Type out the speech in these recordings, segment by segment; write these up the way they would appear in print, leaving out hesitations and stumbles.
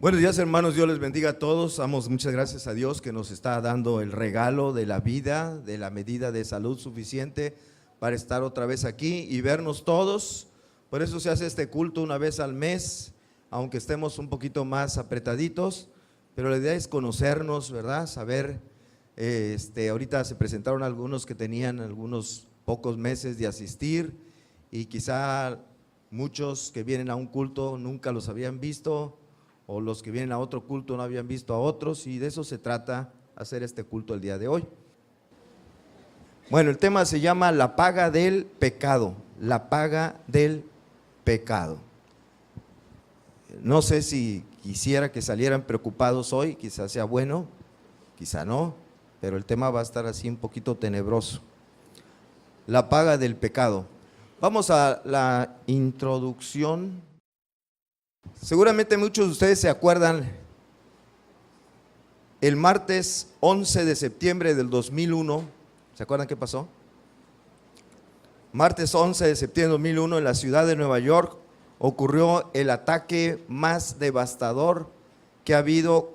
Buenos días, hermanos, Dios les bendiga a todos. Damos muchas gracias a Dios que nos está dando el regalo de la vida, de la medida de salud suficiente para estar otra vez aquí y vernos todos. Por eso se hace este culto una vez al mes, aunque estemos un poquito más apretaditos, pero la idea es conocernos, ¿verdad? Saber, ahorita se presentaron algunos que tenían algunos pocos meses de asistir y quizá muchos que vienen a un culto nunca los habían visto, o los que vienen a otro culto no habían visto a otros, y de eso se trata hacer este culto el día de hoy. Bueno, el tema se llama la paga del pecado, la paga del pecado. No sé si quisiera que salieran preocupados hoy, quizás sea bueno, quizá no, pero el tema va a estar así un poquito tenebroso. La paga del pecado. Vamos a la introducción. Seguramente muchos de ustedes se acuerdan, el martes 11 de septiembre del 2001, ¿se acuerdan qué pasó? Martes 11 de septiembre del 2001 en la ciudad de Nueva York ocurrió el ataque más devastador que ha habido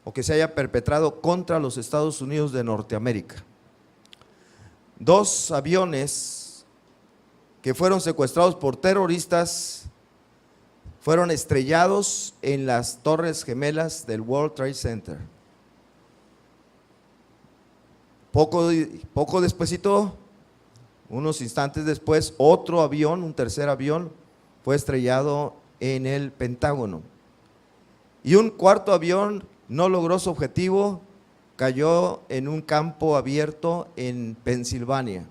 o que se haya perpetrado contra los Estados Unidos de Norteamérica. 2 aviones que fueron secuestrados por terroristas fueron estrellados en las Torres Gemelas del World Trade Center. Poco despuesito, unos instantes después, otro avión, un tercer avión, fue estrellado en el Pentágono. Y un cuarto avión no logró su objetivo, cayó en un campo abierto en Pensilvania.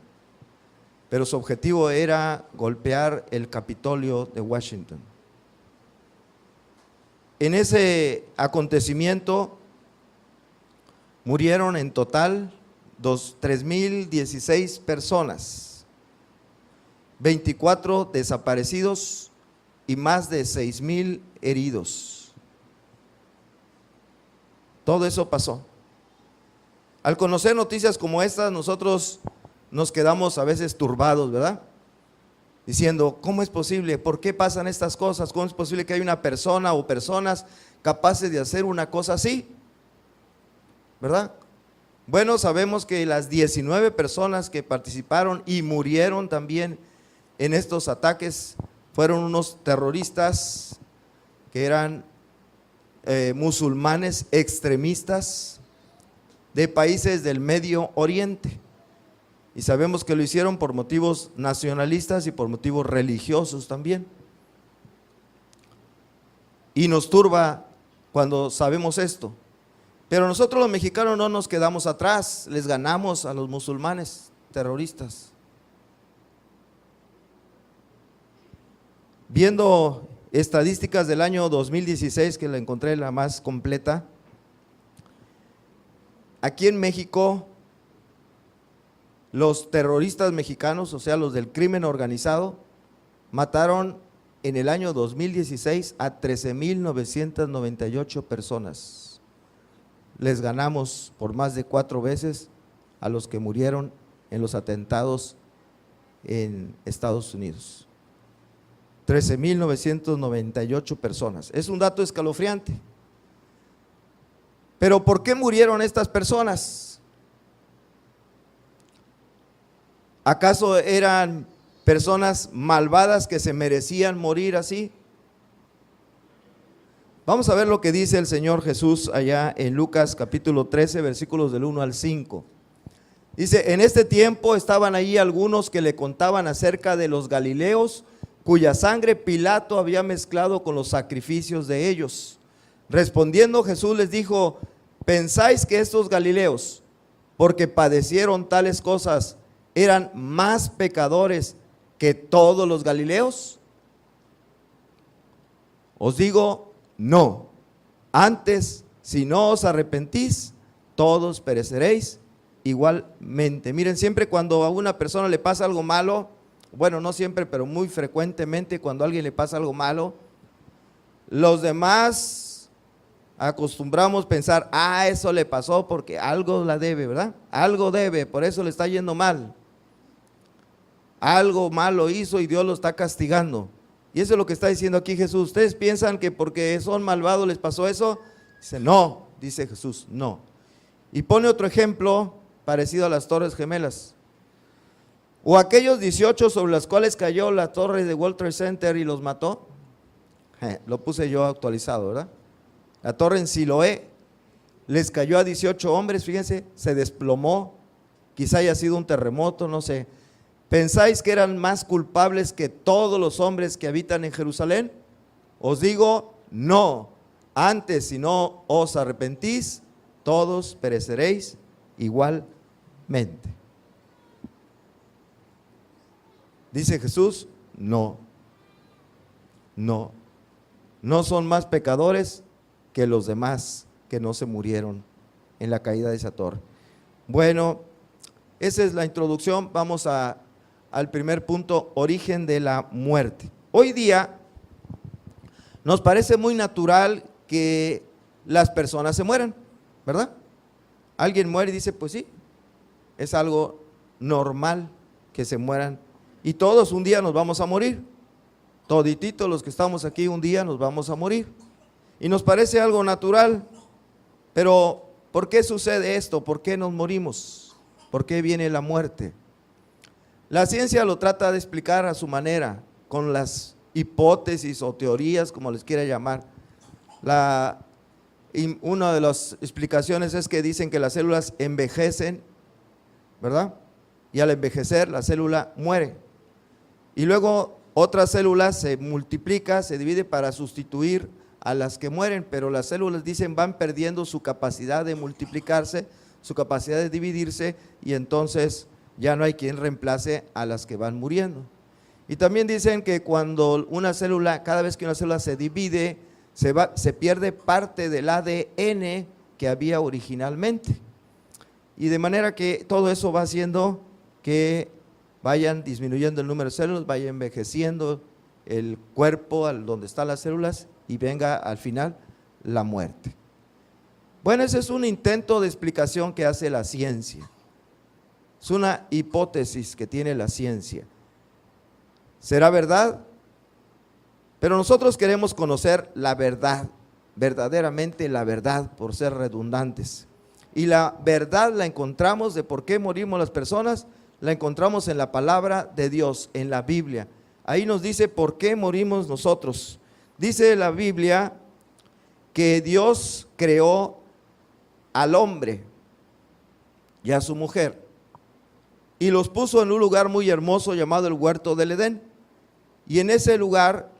Pero su objetivo era golpear el Capitolio de Washington. En ese acontecimiento murieron en total 3,016 personas, 24 desaparecidos y más de 6,000 heridos. Todo eso pasó. Al conocer noticias como estas, nosotros nos quedamos a veces turbados, ¿verdad? Diciendo, ¿cómo es posible? ¿Por qué pasan estas cosas? ¿Cómo es posible que haya una persona o personas capaces de hacer una cosa así? ¿Verdad? Bueno, sabemos que las 19 personas que participaron y murieron también en estos ataques fueron unos terroristas que eran musulmanes extremistas de países del Medio Oriente. Y sabemos que lo hicieron por motivos nacionalistas y por motivos religiosos también. Y nos turba cuando sabemos esto. Pero nosotros los mexicanos no nos quedamos atrás, les ganamos a los musulmanes terroristas. Viendo estadísticas del año 2016, que la encontré la más completa, aquí en México, los terroristas mexicanos, o sea, los del crimen organizado, mataron en el año 2016 a 13,998 personas. Les ganamos por más de 4 veces a los que murieron en los atentados en Estados Unidos. 13,998 personas. Es un dato escalofriante. Pero ¿por qué murieron estas personas? ¿Acaso eran personas malvadas que se merecían morir así? Vamos a ver lo que dice el Señor Jesús allá en Lucas capítulo 13, versículos del 1 al 5. Dice, en este tiempo estaban ahí algunos que le contaban acerca de los galileos, cuya sangre Pilato había mezclado con los sacrificios de ellos. Respondiendo Jesús les dijo, ¿pensáis que estos galileos, porque padecieron tales cosas, eran más pecadores que todos los galileos? Os digo, no. Antes, si no os arrepentís, todos pereceréis igualmente. Miren, siempre cuando a una persona le pasa algo malo, bueno, no siempre, pero muy frecuentemente cuando a alguien le pasa algo malo, los demás acostumbramos pensar, eso le pasó porque algo la debe, ¿verdad? Algo debe, por eso le está yendo mal. Algo malo hizo y Dios lo está castigando. Y eso es lo que está diciendo aquí Jesús. ¿Ustedes piensan que porque son malvados les pasó eso? Dice, no, dice Jesús, no. Y pone otro ejemplo parecido a las Torres Gemelas. O aquellos 18 sobre los cuales cayó la torre de World Trade Center y los mató. Lo puse yo actualizado, ¿verdad? La torre en Siloé les cayó a 18 hombres, fíjense, se desplomó. Quizá haya sido un terremoto, no sé. ¿Pensáis que eran más culpables que todos los hombres que habitan en Jerusalén? Os digo, no. Antes, si no os arrepentís, todos pereceréis igualmente. Dice Jesús, no. No. No son más pecadores que los demás que no se murieron en la caída de esa torre. Bueno, esa es la introducción. Vamos al primer punto, origen de la muerte. Hoy día nos parece muy natural que las personas se mueran, ¿verdad? Alguien muere y dice, pues sí, es algo normal que se mueran y todos un día nos vamos a morir. Todititos los que estamos aquí un día nos vamos a morir. Y nos parece algo natural, pero ¿por qué sucede esto? ¿Por qué nos morimos? ¿Por qué viene la muerte? La ciencia lo trata de explicar a su manera, con las hipótesis o teorías, como les quiera llamar. Una de las explicaciones es que dicen que las células envejecen, ¿verdad? Y al envejecer la célula muere. Y luego otra célula se multiplica, se divide para sustituir a las que mueren, pero las células, dicen, van perdiendo su capacidad de multiplicarse, su capacidad de dividirse, y entonces ya no hay quien reemplace a las que van muriendo. Y también dicen que cuando una célula, cada vez que una célula se divide, se pierde parte del ADN que había originalmente. Y de manera que todo eso va haciendo que vayan disminuyendo el número de células, vaya envejeciendo el cuerpo donde están las células y venga al final la muerte. Bueno, ese es un intento de explicación que hace la ciencia. Es una hipótesis que tiene la ciencia. ¿Será verdad? Pero nosotros queremos conocer la verdad, verdaderamente la verdad, por ser redundantes. Y la verdad la encontramos de por qué morimos las personas, la encontramos en la palabra de Dios, en la Biblia. Ahí nos dice por qué morimos nosotros. Dice la Biblia que Dios creó al hombre y a su mujer y los puso en un lugar muy hermoso llamado el huerto del Edén. Y en ese lugar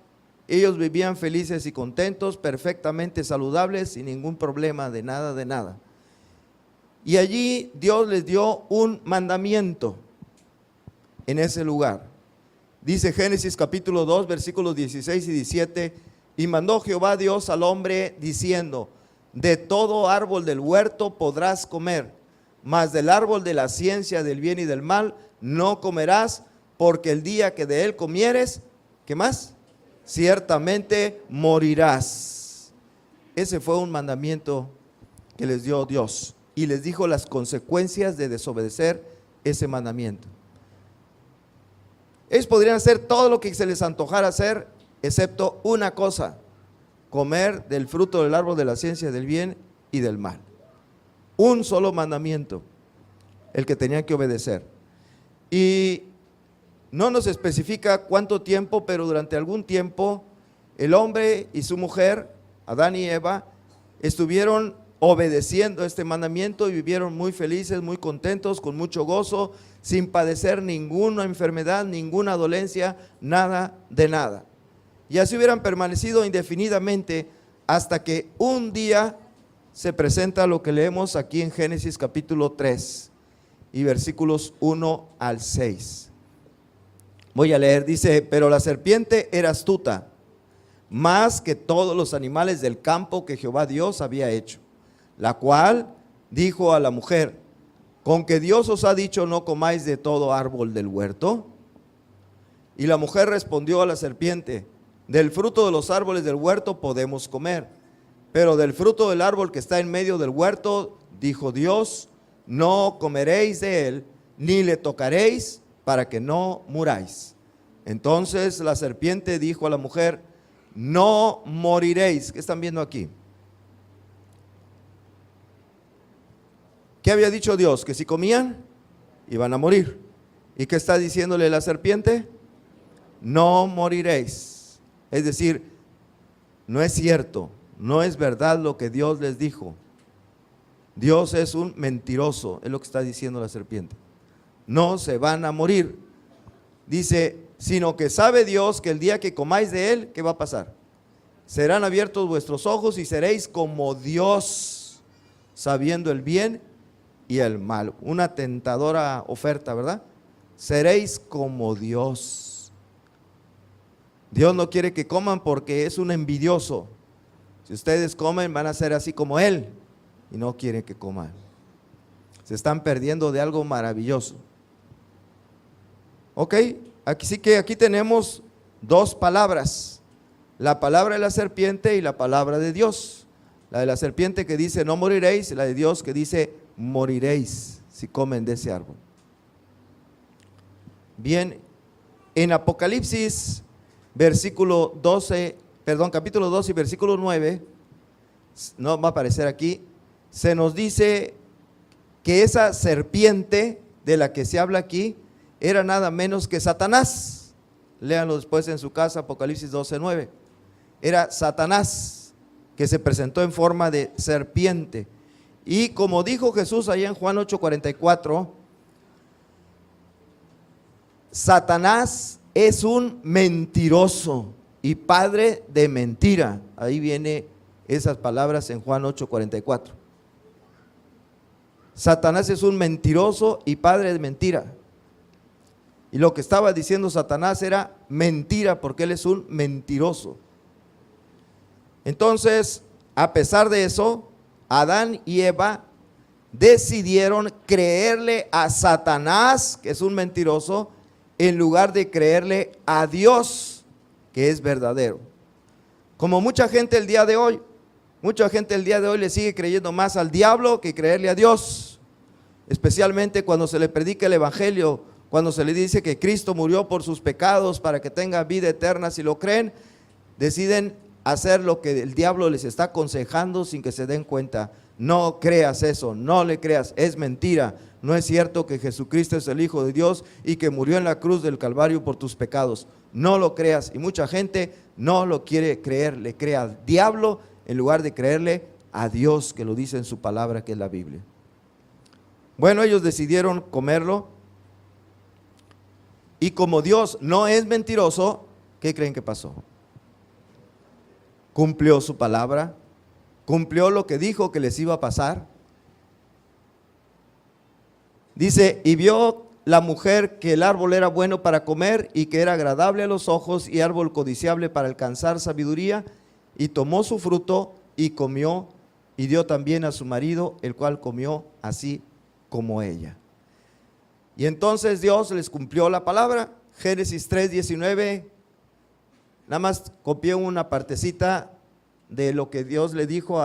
ellos vivían felices y contentos, perfectamente saludables, sin ningún problema de nada, de nada. Y allí Dios les dio un mandamiento en ese lugar. Dice Génesis capítulo 2, versículos 16 y 17, y mandó Jehová Dios al hombre diciendo, de todo árbol del huerto podrás comer, mas del árbol de la ciencia del bien y del mal no comerás, porque el día que de él comieres, ¿qué más? Ciertamente morirás. Ese fue un mandamiento que les dio Dios y les dijo las consecuencias de desobedecer ese mandamiento. Ellos podrían hacer todo lo que se les antojara hacer, excepto una cosa: comer del fruto del árbol de la ciencia del bien y del mal. Un solo mandamiento, el que tenían que obedecer. Y no nos especifica cuánto tiempo, pero durante algún tiempo el hombre y su mujer, Adán y Eva, estuvieron obedeciendo este mandamiento y vivieron muy felices, muy contentos, con mucho gozo, sin padecer ninguna enfermedad, ninguna dolencia, nada de nada. Y así hubieran permanecido indefinidamente hasta que un día se presenta lo que leemos aquí en Génesis capítulo 3 y versículos 1 al 6. Voy a leer, dice, pero la serpiente era astuta, más que todos los animales del campo que Jehová Dios había hecho, la cual dijo a la mujer, ¿con que Dios os ha dicho no comáis de todo árbol del huerto? Y la mujer respondió a la serpiente, del fruto de los árboles del huerto podemos comer, pero del fruto del árbol que está en medio del huerto, dijo Dios, no comeréis de él, ni le tocaréis para que no muráis. Entonces la serpiente dijo a la mujer: no moriréis. ¿Qué están viendo aquí? ¿Qué había dicho Dios? Que si comían, iban a morir. ¿Y qué está diciéndole la serpiente? No moriréis. Es decir, no es cierto, no es verdad lo que Dios les dijo. Dios es un mentiroso, es lo que está diciendo la serpiente. No se van a morir. Dice, sino que sabe Dios que el día que comáis de él, ¿qué va a pasar? Serán abiertos vuestros ojos y seréis como Dios, sabiendo el bien y el mal. Una tentadora oferta, ¿verdad? Seréis como Dios. Dios no quiere que coman porque es un envidioso. Si ustedes comen, van a ser así como Él, y no quieren que coman. Se están perdiendo de algo maravilloso. Ok, aquí tenemos dos palabras: la palabra de la serpiente y la palabra de Dios. La de la serpiente que dice no moriréis, y la de Dios que dice moriréis si comen de ese árbol. Bien, en Apocalipsis capítulo 12 y versículo 9, no va a aparecer aquí, se nos dice que esa serpiente de la que se habla aquí era nada menos que Satanás. Léanlo después en su casa, Apocalipsis 12:9. Era Satanás, que se presentó en forma de serpiente. Y como dijo Jesús allá en Juan 8:44, Satanás es un mentiroso y padre de mentira. Ahí viene esas palabras en Juan 8:44. Satanás es un mentiroso y padre de mentira. Y lo que estaba diciendo Satanás era mentira, porque él es un mentiroso. Entonces, a pesar de eso, Adán y Eva decidieron creerle a Satanás, que es un mentiroso, en lugar de creerle a Dios, que es verdadero. Como mucha gente el día de hoy le sigue creyendo más al diablo que creerle a Dios, especialmente cuando se le predica el evangelio, cuando se le dice que Cristo murió por sus pecados para que tengan vida eterna. Si lo creen, deciden hacer lo que el diablo les está aconsejando sin que se den cuenta. No creas eso, no le creas, es mentira. No es cierto que Jesucristo es el Hijo de Dios y que murió en la cruz del Calvario por tus pecados. No lo creas, y mucha gente no lo quiere creer, le cree al diablo en lugar de creerle a Dios, que lo dice en su palabra, que es la Biblia. Bueno, ellos decidieron comerlo, y como Dios no es mentiroso, ¿qué creen que pasó? Cumplió su palabra, cumplió lo que dijo que les iba a pasar. Dice, y vio la mujer que el árbol era bueno para comer y que era agradable a los ojos y árbol codiciable para alcanzar sabiduría, y tomó su fruto y comió, y dio también a su marido, el cual comió así como ella. Y entonces Dios les cumplió la palabra. Génesis 3:19, nada más copié una partecita de lo que Dios le dijo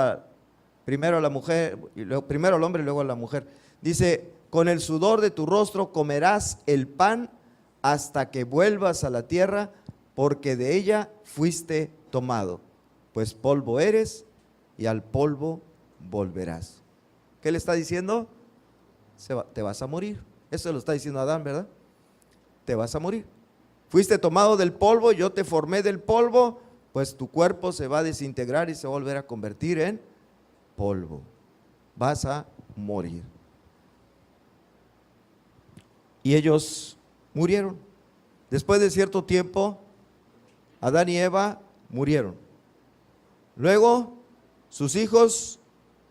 primero a la mujer, primero al hombre y luego a la mujer. Dice, con el sudor de tu rostro comerás el pan hasta que vuelvas a la tierra, porque de ella fuiste tomado, pues polvo eres y al polvo volverás. ¿Qué le está diciendo? Te vas a morir. Eso lo está diciendo Adán, ¿verdad? Te vas a morir. Fuiste tomado del polvo, yo te formé del polvo, pues tu cuerpo se va a desintegrar y se va a volver a convertir en polvo. Vas a morir. Y ellos murieron. Después de cierto tiempo, Adán y Eva murieron. Luego, sus hijos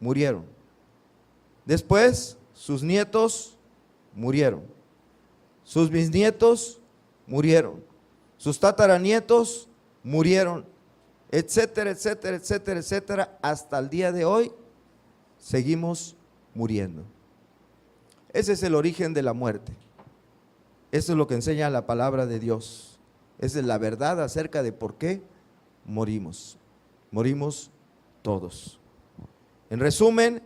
murieron. Después, sus nietos murieron. Sus bisnietos murieron. Sus tataranietos murieron. Etcétera, etcétera, etcétera, etcétera. Hasta el día de hoy, seguimos muriendo. Ese es el origen de la muerte. Eso es lo que enseña la palabra de Dios. Esa es la verdad acerca de por qué morimos. Morimos todos. En resumen,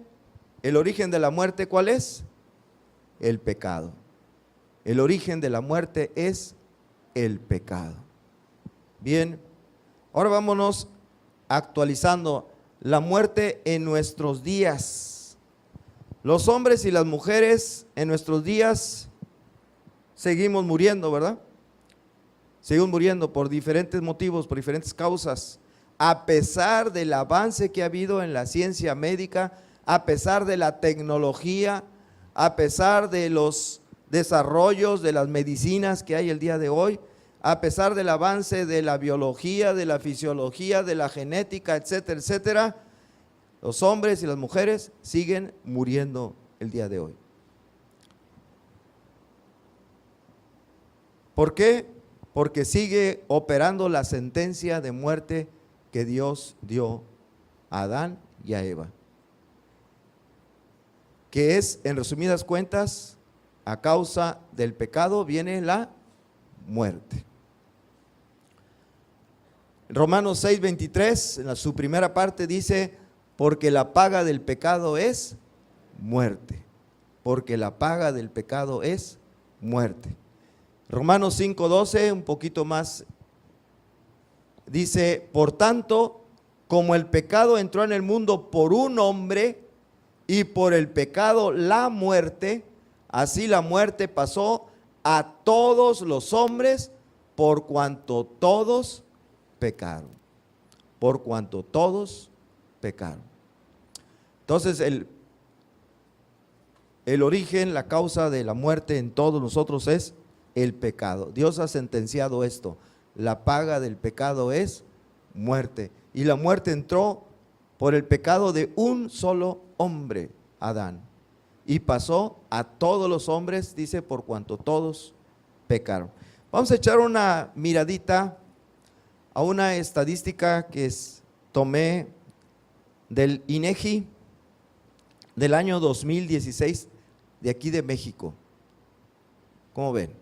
el origen de la muerte, ¿cuál es? El pecado. El origen de la muerte es el pecado. Bien, ahora vámonos actualizando la muerte en nuestros días. Los hombres y las mujeres en nuestros días seguimos muriendo, ¿verdad? Seguimos muriendo por diferentes motivos, por diferentes causas. A pesar del avance que ha habido en la ciencia médica, a pesar de la tecnología, a pesar de los desarrollos de las medicinas que hay el día de hoy, a pesar del avance de la biología, de la fisiología, de la genética, etcétera, etcétera, los hombres y las mujeres siguen muriendo el día de hoy. ¿Por qué? Porque sigue operando la sentencia de muerte que Dios dio a Adán y a Eva, que es, en resumidas cuentas, a causa del pecado viene la muerte. Romanos 6:23, en su primera parte dice, porque la paga del pecado es muerte, porque la paga del pecado es muerte. Romanos 5:12, un poquito más, dice, por tanto, como el pecado entró en el mundo por un hombre y por el pecado la muerte, así la muerte pasó a todos los hombres por cuanto todos pecaron. Por cuanto todos pecaron. Entonces el origen, la causa de la muerte en todos nosotros es el pecado. Dios ha sentenciado esto. La paga del pecado es muerte. Y la muerte entró por el pecado de un solo hombre, Adán. Y pasó a todos los hombres, dice, por cuanto todos pecaron. Vamos a echar una miradita a una estadística que tomé del INEGI del año 2016, de aquí de México. ¿Cómo ven?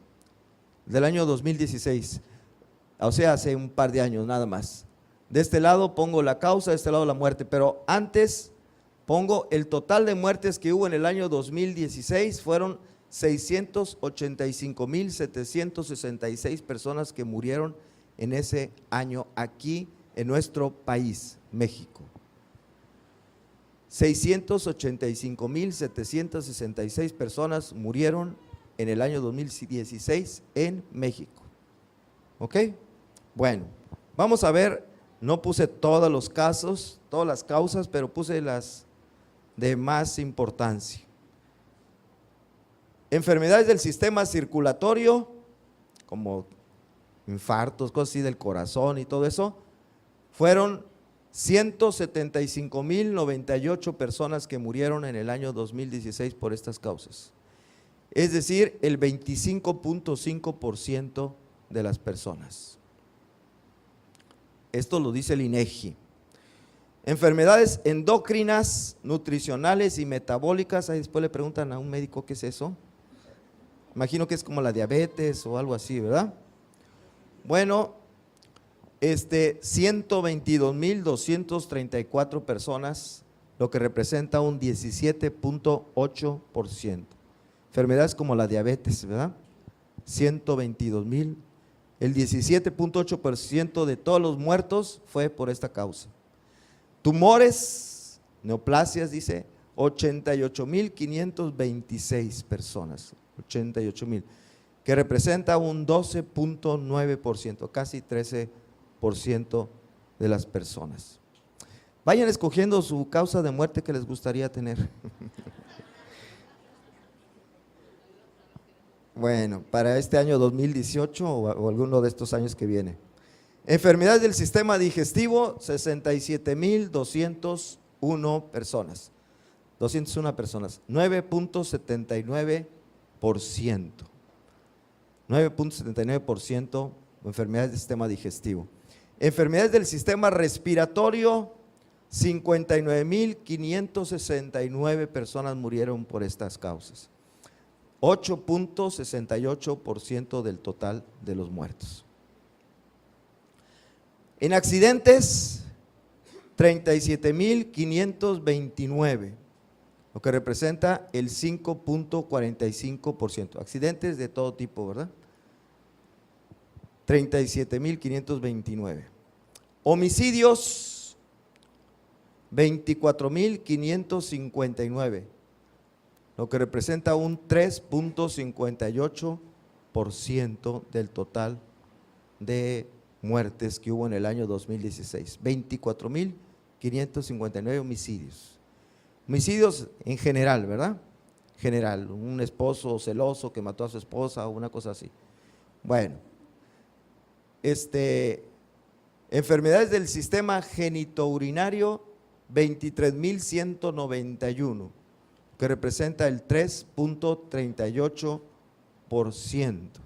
Del año 2016, o sea, hace un par de años nada más. De este lado pongo la causa, de este lado la muerte, pero antes pongo el total de muertes que hubo en el año 2016, fueron 685,766 personas que murieron en ese año aquí en nuestro país, México. 685,766 personas murieron en el año 2016 en México. ¿Ok? Bueno, vamos a ver, no puse todos los casos, todas las causas, pero puse las de más importancia. Enfermedades del sistema circulatorio, como infartos, cosas así del corazón y todo eso, fueron 175,098 personas que murieron en el año 2016 por estas causas. Es decir, el 25.5% de las personas. Esto lo dice el INEGI. Enfermedades endocrinas, nutricionales y metabólicas. Ahí después le preguntan a un médico qué es eso. Imagino que es como la diabetes o algo así, ¿verdad? Bueno, 122,234 personas, lo que representa un 17.8%. Enfermedades como la diabetes, ¿verdad? 122,000. El 17.8% de todos los muertos fue por esta causa. Tumores, neoplasias, dice, 88,526 personas, 88,000, que representa un 12.9%, casi 13% de las personas. Vayan escogiendo su causa de muerte que les gustaría tener. Bueno, para este año 2018 o alguno de estos años que viene. Enfermedades del sistema digestivo, 67,201 personas. 201 personas, 9.79%. 9.79% enfermedades del sistema digestivo. Enfermedades del sistema respiratorio, 59,569 personas murieron por estas causas. 8.68% del total de los muertos. En accidentes, 37,529, lo que representa el 5.45%. Accidentes de todo tipo, ¿verdad? 37,529. Homicidios, 24,559, lo que representa un 3,58% del total de muertes que hubo en el año 2016. 24,559 homicidios. Homicidios en general, ¿verdad? General, un esposo celoso que mató a su esposa o una cosa así. Bueno, enfermedades del sistema genitourinario, 23,191, que representa el 3,38%.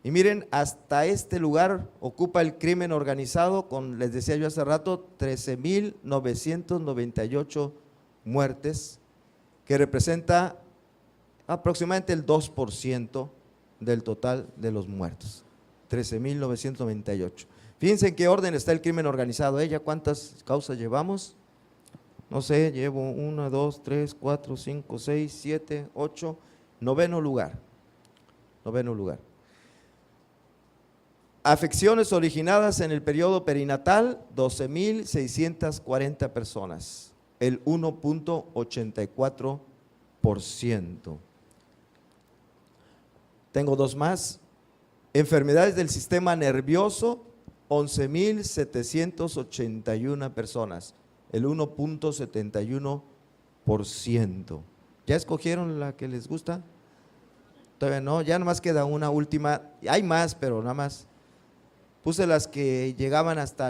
Y miren, hasta este lugar ocupa el crimen organizado con, les decía yo hace rato, 13,998 muertes, que representa aproximadamente el 2% del total de los muertos, 13,998. Fíjense en qué orden está el crimen organizado. ¿Ya cuántas causas llevamos? No sé, llevo 1, 2, 3, 4, 5, 6, 7, 8, noveno lugar. Noveno lugar. Afecciones originadas en el periodo perinatal, 12,640 personas, el 1,84%. Tengo dos más. Enfermedades del sistema nervioso, 11,781 personas, el 1,71%. ¿Ya escogieron la que les gusta? Todavía no, ya nomás queda una última. Hay más, pero nada más. Puse las que llegaban hasta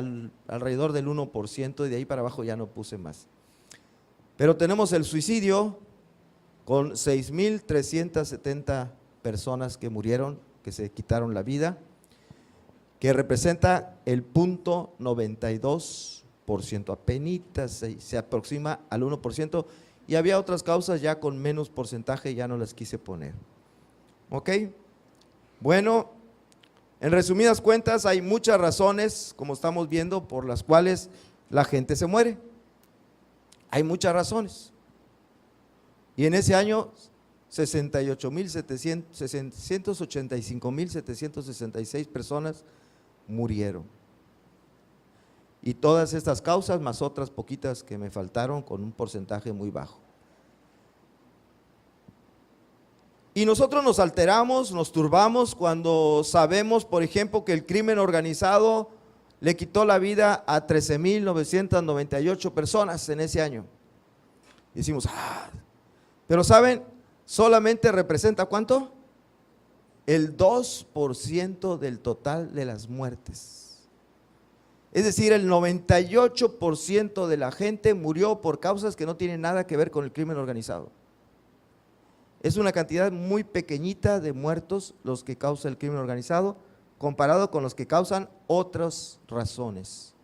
alrededor del 1% y de ahí para abajo ya no puse más. Pero tenemos el suicidio con 6,370 personas que murieron, que se quitaron la vida, que representa el 0,92%, apenitas se aproxima al 1%, y había otras causas ya con menos porcentaje, ya no las quise poner. ¿Ok? Bueno, en resumidas cuentas hay muchas razones, como estamos viendo, por las cuales la gente se muere. Hay muchas razones. Y en ese año 685,766 personas murieron. Y todas estas causas, más otras poquitas que me faltaron, con un porcentaje muy bajo. Y nosotros nos alteramos, nos turbamos cuando sabemos, por ejemplo, que el crimen organizado le quitó la vida a 13,998 personas en ese año. Y decimos, pero ¿saben? Solamente representa ¿cuánto? El 2% del total de las muertes. Es decir, el 98% de la gente murió por causas que no tienen nada que ver con el crimen organizado. Es una cantidad muy pequeñita de muertos los que causa el crimen organizado, comparado con los que causan otras razones.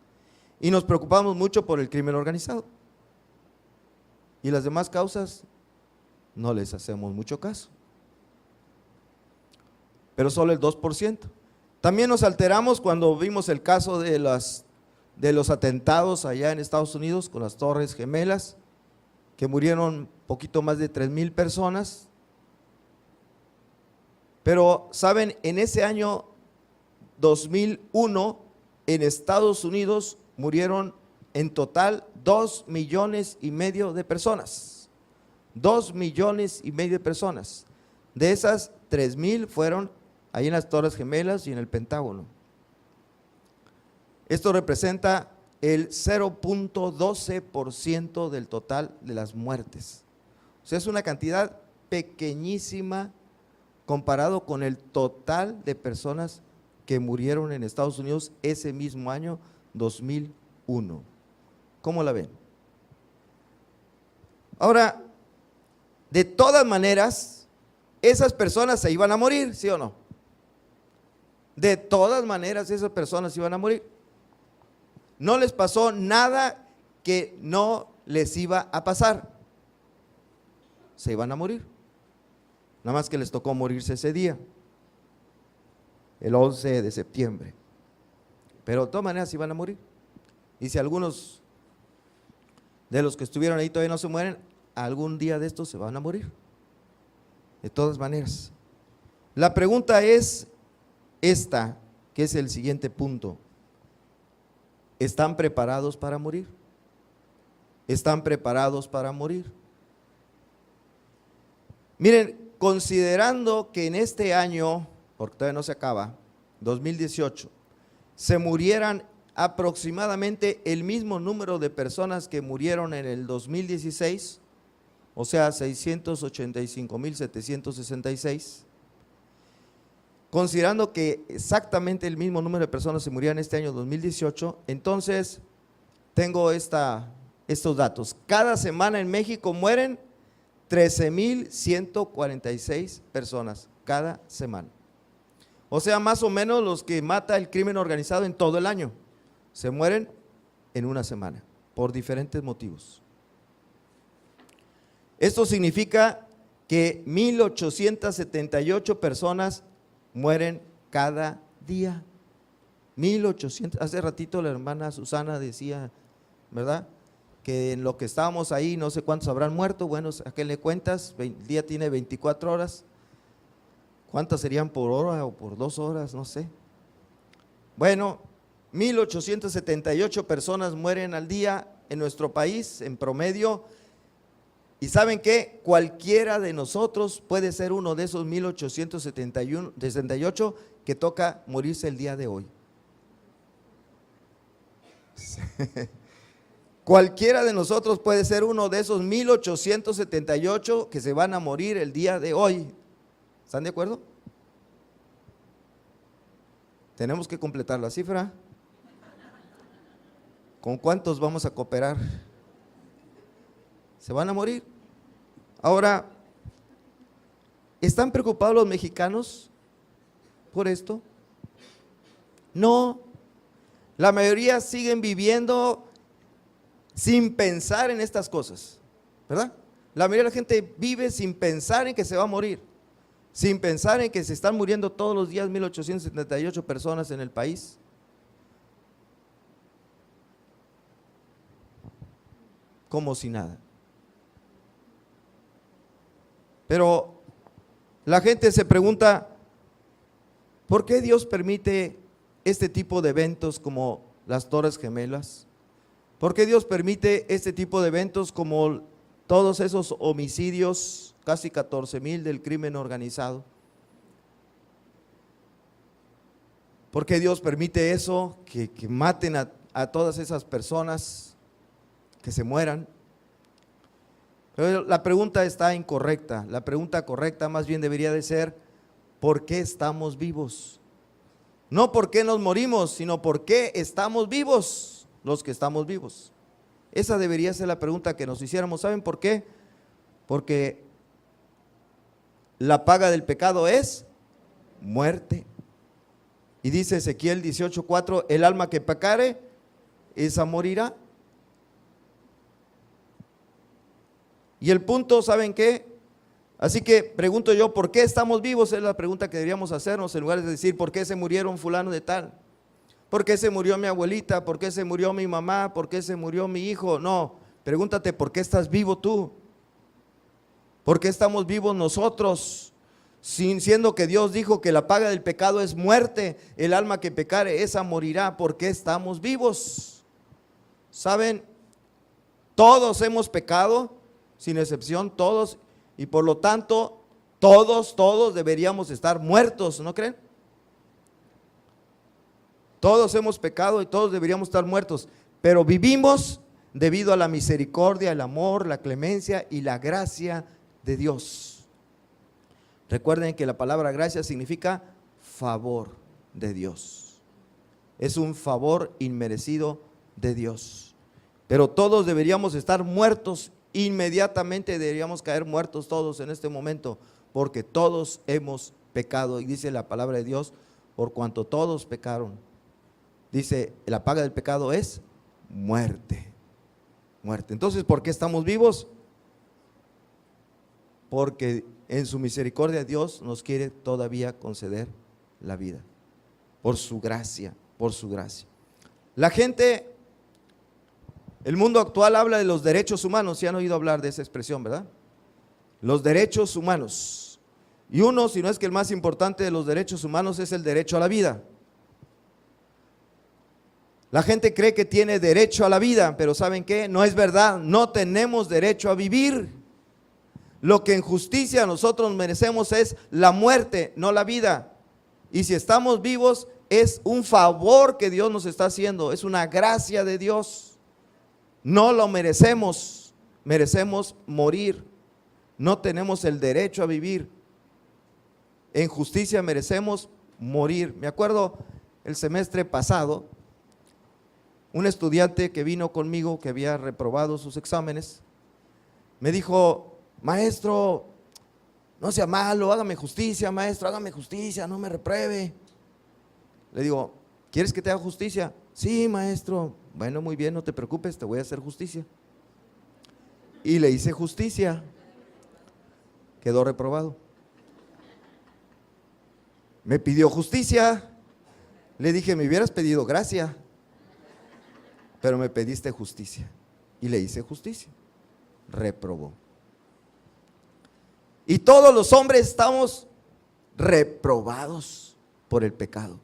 Y nos preocupamos mucho por el crimen organizado. Y las demás causas no les hacemos mucho caso. Pero solo el 2%. También nos alteramos cuando vimos el caso de los atentados allá en Estados Unidos con las Torres Gemelas, que murieron poquito más de 3,000 personas. Pero, ¿saben? En ese año 2001, en Estados Unidos murieron en total 2,5 millones de personas. 2,5 millones de personas. De esas, 3,000 fueron ahí en las Torres Gemelas y en el Pentágono. Esto representa el 0,12% del total de las muertes. O sea, es una cantidad pequeñísima comparado con el total de personas que murieron en Estados Unidos ese mismo año 2001. ¿Cómo la ven? Ahora, de todas maneras, esas personas se iban a morir, ¿sí o no? De todas maneras, esas personas iban a morir. No les pasó nada que no les iba a pasar. Se iban a morir. Nada más que les tocó morirse ese día, el 11 de septiembre. Pero de todas maneras iban a morir. Y si algunos de los que estuvieron ahí todavía no se mueren, algún día de estos se van a morir. De todas maneras. La pregunta es, esta, que es el siguiente punto. ¿Están preparados para morir? ¿Están preparados para morir? Miren, considerando que en este año, porque todavía no se acaba, 2018, se murieran aproximadamente el mismo número de personas que murieron en el 2016, o sea, 685,766, considerando que exactamente el mismo número de personas se murieron este año 2018, entonces tengo estos datos. Cada semana en México mueren 13,146 personas, cada semana. O sea, más o menos los que mata el crimen organizado en todo el año, se mueren en una semana, por diferentes motivos. Esto significa que 1,878 personas mueren cada día. 1,800, hace ratito la hermana Susana decía, ¿verdad?, que en lo que estábamos ahí no sé cuántos habrán muerto. Bueno, ¿a qué le cuentas? El día tiene 24 horas, ¿cuántas serían por hora o por 2 horas? No sé. Bueno, 1,878 personas mueren al día en nuestro país en promedio. Y ¿saben qué? Cualquiera de nosotros puede ser uno de esos 1,878 que toca morirse el día de hoy. Cualquiera de nosotros puede ser uno de esos 1,878 que se van a morir el día de hoy. ¿Están de acuerdo? Tenemos que completar la cifra. ¿Con cuántos vamos a cooperar? Se van a morir. Ahora, ¿están preocupados los mexicanos por esto? No, la mayoría siguen viviendo sin pensar en estas cosas, ¿verdad? La mayoría de la gente vive sin pensar en que se va a morir, sin pensar en que se están muriendo todos los días 1,878 personas en el país. Como si nada. Pero la gente se pregunta, ¿por qué Dios permite este tipo de eventos como las Torres Gemelas? ¿Por qué Dios permite este tipo de eventos como todos esos homicidios, casi 14,000 del crimen organizado? ¿Por qué Dios permite eso, que maten a todas esas personas, que se mueran? Pero la pregunta está incorrecta. La pregunta correcta más bien debería de ser, ¿por qué estamos vivos? No por qué nos morimos, sino por qué estamos vivos, los que estamos vivos. Esa debería ser la pregunta que nos hiciéramos. ¿Saben por qué? Porque la paga del pecado es muerte. Y dice Ezequiel 18:4, el alma que pecare, esa morirá. Y el punto, ¿saben qué? Así que pregunto yo, ¿por qué estamos vivos? Es la pregunta que deberíamos hacernos, en lugar de decir, ¿por qué se murieron fulano de tal? ¿Por qué se murió mi abuelita? ¿Por qué se murió mi mamá? ¿Por qué se murió mi hijo? No, pregúntate, ¿por qué estás vivo tú? ¿Por qué estamos vivos nosotros? Siendo que Dios dijo que la paga del pecado es muerte, el alma que pecare, esa morirá. ¿Por qué estamos vivos? ¿Saben? Todos hemos pecado, sin excepción, todos, y por lo tanto, todos deberíamos estar muertos, ¿no creen? Todos hemos pecado y todos deberíamos estar muertos, pero vivimos debido a la misericordia, el amor, la clemencia y la gracia de Dios. Recuerden que la palabra gracia significa favor de Dios. Es un favor inmerecido de Dios. Pero todos deberíamos estar muertos, inmediatamente deberíamos caer muertos todos en este momento, porque todos hemos pecado. Y dice la palabra de Dios, por cuanto todos pecaron, dice, la paga del pecado es muerte. Muerte. Entonces, ¿por qué estamos vivos? Porque en su misericordia Dios nos quiere todavía conceder la vida, por su gracia, por su gracia. La gente, el mundo actual habla de los derechos humanos. ¿Sí han oído hablar de esa expresión, verdad? Los derechos humanos. Y uno, si no es que el más importante de los derechos humanos, es el derecho a la vida. La gente cree que tiene derecho a la vida, pero ¿saben qué? No es verdad, no tenemos derecho a vivir. Lo que en justicia nosotros merecemos es la muerte, no la vida. Y si estamos vivos, es un favor que Dios nos está haciendo, es una gracia de Dios. No lo merecemos, merecemos morir. No tenemos el derecho a vivir. En justicia merecemos morir. Me acuerdo el semestre pasado, un estudiante que vino conmigo, que había reprobado sus exámenes, me dijo: maestro, no sea malo, hágame justicia, maestro, hágame justicia, no me repruebe. Le digo: ¿quieres que te haga justicia? Sí, maestro. Bueno, muy bien, no te preocupes, te voy a hacer justicia. Y le hice justicia. Quedó reprobado. Me pidió justicia. Le dije: me hubieras pedido gracia, pero me pediste justicia. Y le hice justicia. Reprobó. Y todos los hombres estamos reprobados por el pecado.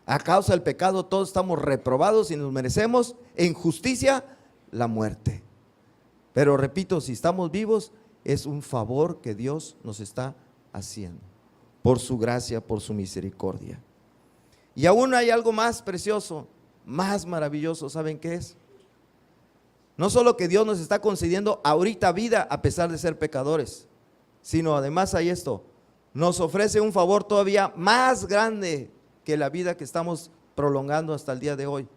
A causa del pecado todos estamos reprobados y nos merecemos en justicia la muerte. Pero repito, si estamos vivos es un favor que Dios nos está haciendo, por su gracia, por su misericordia. Y aún hay algo más precioso, más maravilloso. ¿Saben qué es? No solo que Dios nos está concediendo ahorita vida a pesar de ser pecadores, sino además hay esto: nos ofrece un favor todavía más grande que la vida que estamos prolongando hasta el día de hoy.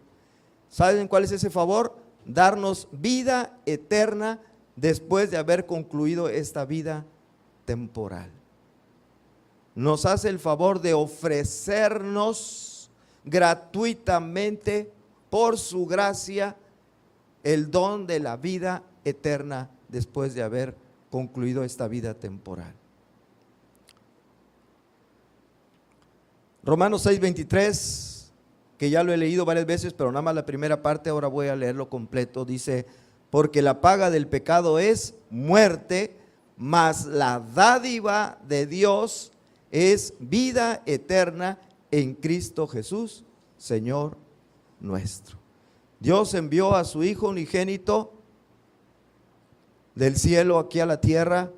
¿Saben cuál es ese favor? Darnos vida eterna después de haber concluido esta vida temporal. Nos hace el favor de ofrecernos gratuitamente, por su gracia, el don de la vida eterna después de haber concluido esta vida temporal. Romanos 6:23, que ya lo he leído varias veces, pero nada más la primera parte, ahora voy a leerlo completo. Dice: porque la paga del pecado es muerte, mas la dádiva de Dios es vida eterna en Cristo Jesús, Señor nuestro. Dios envió a su Hijo unigénito del cielo aquí a la tierra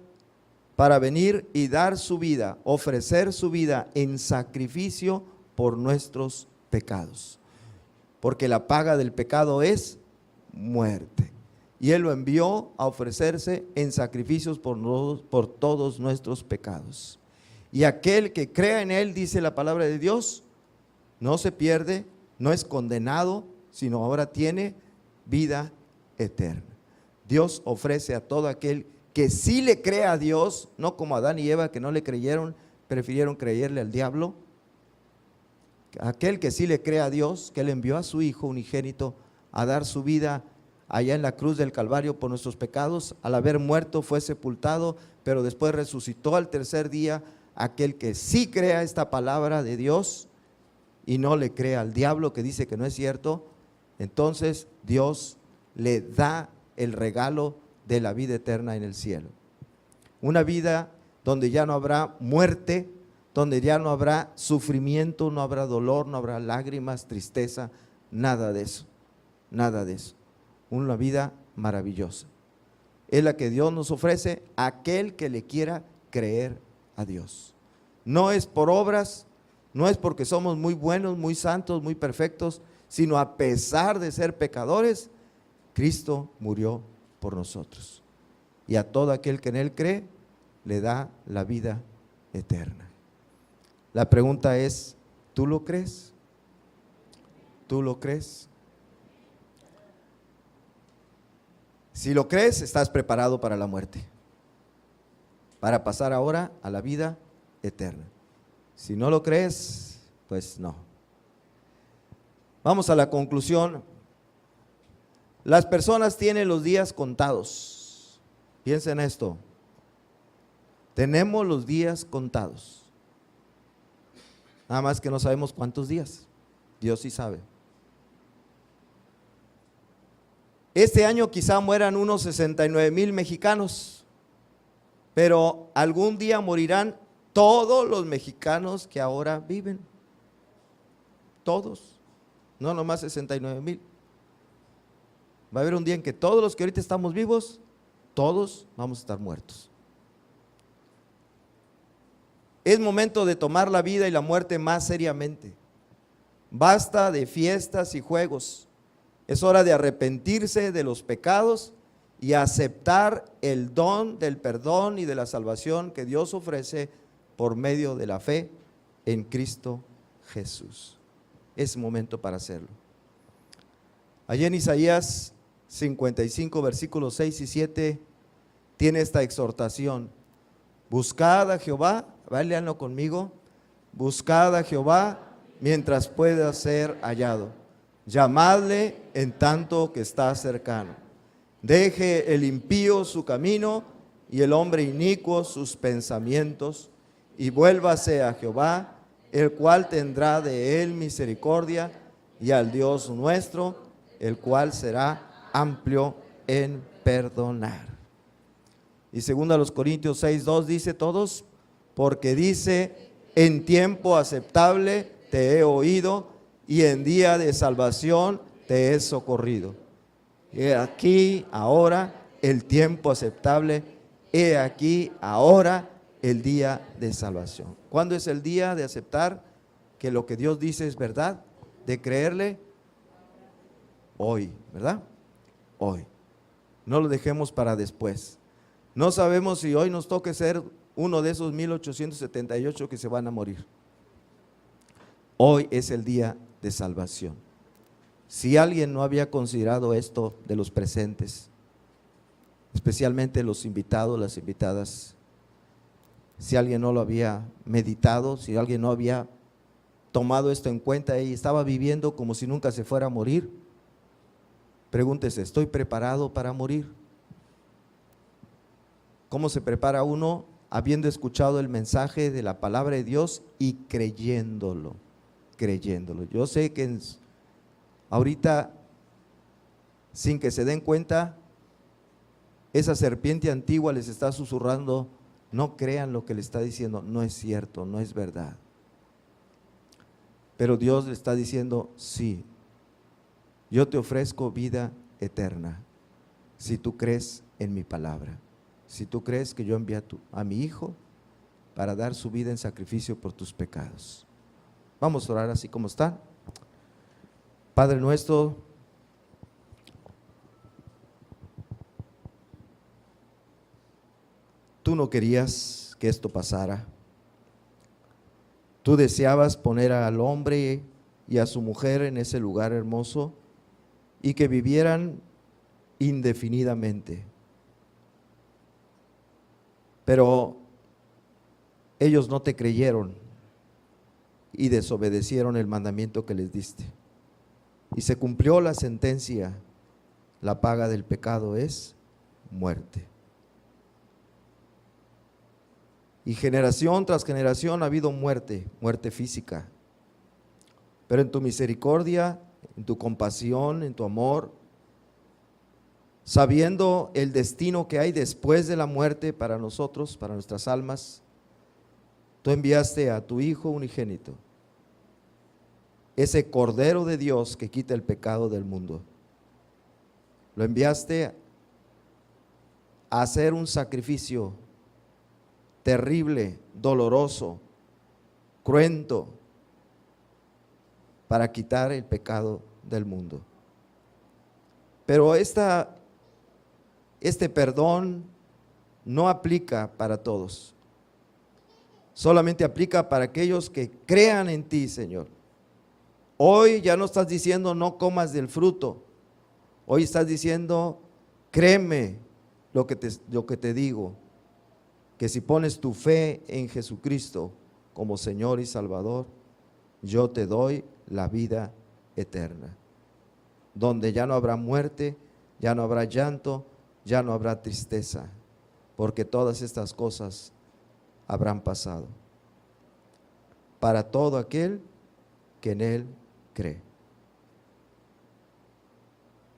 para venir y dar su vida, ofrecer su vida en sacrificio por nuestros pecados. Porque la paga del pecado es muerte. Y Él lo envió a ofrecerse en sacrificios por todos nuestros pecados. Y aquel que crea en Él, dice la palabra de Dios, no se pierde, no es condenado, sino ahora tiene vida eterna. Dios ofrece a todo aquel que sí le cree a Dios, no como Adán y Eva que no le creyeron, prefirieron creerle al diablo. Aquel que sí le cree a Dios, que Él envió a su Hijo unigénito a dar su vida allá en la cruz del Calvario por nuestros pecados, al haber muerto fue sepultado, pero después resucitó al tercer día. Aquel que sí crea esta palabra de Dios y no le crea al diablo que dice que no es cierto, entonces Dios le da el regalo de la vida eterna en el cielo. Una vida donde ya no habrá muerte, donde ya no habrá sufrimiento, no habrá dolor, no habrá lágrimas, tristeza, nada de eso, nada de eso. Una vida maravillosa. Es la que Dios nos ofrece a aquel que le quiera creer a Dios. No es por obras, no es porque somos muy buenos, muy santos, muy perfectos, sino a pesar de ser pecadores, Cristo murió por nosotros. Y a todo aquel que en Él cree, le da la vida eterna. La pregunta es, ¿tú lo crees? ¿Tú lo crees? Si lo crees, estás preparado para la muerte, para pasar ahora a la vida eterna. Si no lo crees, pues no. Vamos a la conclusión. Las personas tienen los días contados. Piensen esto. Tenemos los días contados. Nada más que no sabemos cuántos días. Dios sí sabe. Este año quizá mueran unos 69,000 mexicanos, pero algún día morirán todos los mexicanos que ahora viven, todos, no nomás 69,000. Va a haber un día en que todos los que ahorita estamos vivos, todos vamos a estar muertos. Es momento de tomar la vida y la muerte más seriamente. Basta de fiestas y juegos. Es hora de arrepentirse de los pecados y aceptar el don del perdón y de la salvación que Dios ofrece por medio de la fe en Cristo Jesús. Es momento para hacerlo. Allí en Isaías 55, versículos 6 y 7, tiene esta exhortación: buscad a Jehová, léanlo conmigo, buscad a Jehová mientras pueda ser hallado, llamadle en tanto que está cercano. Deje el impío su camino y el hombre inicuo sus pensamientos, y vuélvase a Jehová, el cual tendrá de él misericordia, y al Dios nuestro, el cual será amplio en perdonar. Y segunda a los Corintios 6:2 dice todos, porque dice: en tiempo aceptable te he oído, y en día de salvación te he socorrido. He aquí ahora el tiempo aceptable, he aquí ahora el día de salvación. ¿Cuándo es el día de aceptar que lo que Dios dice es verdad? De creerle hoy, ¿verdad? Hoy. No lo dejemos para después. No sabemos si hoy nos toque ser uno de esos 1878 que se van a morir. Hoy es el día de salvación. Si alguien no había considerado esto de los presentes, especialmente los invitados, las invitadas, si alguien no lo había meditado, si alguien no había tomado esto en cuenta y estaba viviendo como si nunca se fuera a morir, pregúntese: ¿estoy preparado para morir? ¿Cómo se prepara uno? Habiendo escuchado el mensaje de la palabra de Dios y creyéndolo. Yo sé que ahorita, sin que se den cuenta, esa serpiente antigua les está susurrando: no crean lo que le está diciendo, no es cierto, no es verdad. Pero Dios le está diciendo: sí, yo te ofrezco vida eterna, si tú crees en mi palabra, si tú crees que yo envié a mi Hijo para dar su vida en sacrificio por tus pecados. Vamos a orar así como está. Padre nuestro, tú no querías que esto pasara. Tú deseabas poner al hombre y a su mujer en ese lugar hermoso y que vivieran indefinidamente. Pero ellos no te creyeron y desobedecieron el mandamiento que les diste. Y se cumplió la sentencia: la paga del pecado es muerte. Y generación tras generación ha habido muerte, muerte física. Pero en tu misericordia, en tu compasión, en tu amor, sabiendo el destino que hay después de la muerte para nosotros, para nuestras almas, tú enviaste a tu Hijo unigénito, ese Cordero de Dios que quita el pecado del mundo. Lo enviaste a hacer un sacrificio terrible, doloroso, cruento, para quitar el pecado del mundo. Pero este perdón no aplica para todos, solamente aplica para aquellos que crean en ti, Señor. Hoy ya no estás diciendo no comas del fruto, hoy estás diciendo créeme lo que te digo, que si pones tu fe en Jesucristo como Señor y Salvador, yo te doy la vida eterna, donde ya no habrá muerte, ya no habrá llanto, ya no habrá tristeza, porque todas estas cosas habrán pasado, para todo aquel que en Él cree.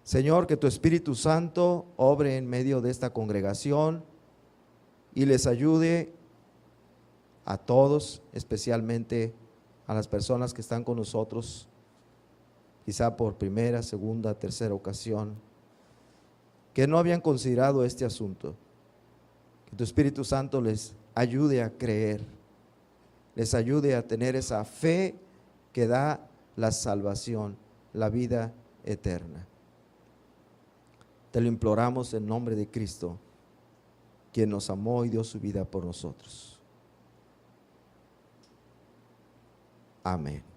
Señor, que tu Espíritu Santo obre en medio de esta congregación y les ayude a todos, especialmente a las personas que están con nosotros, quizá por primera, segunda, tercera ocasión, que no habían considerado este asunto. Que tu Espíritu Santo les ayude a creer, les ayude a tener esa fe que da la salvación, la vida eterna. Te lo imploramos en nombre de Cristo, quien nos amó y dio su vida por nosotros. Amén.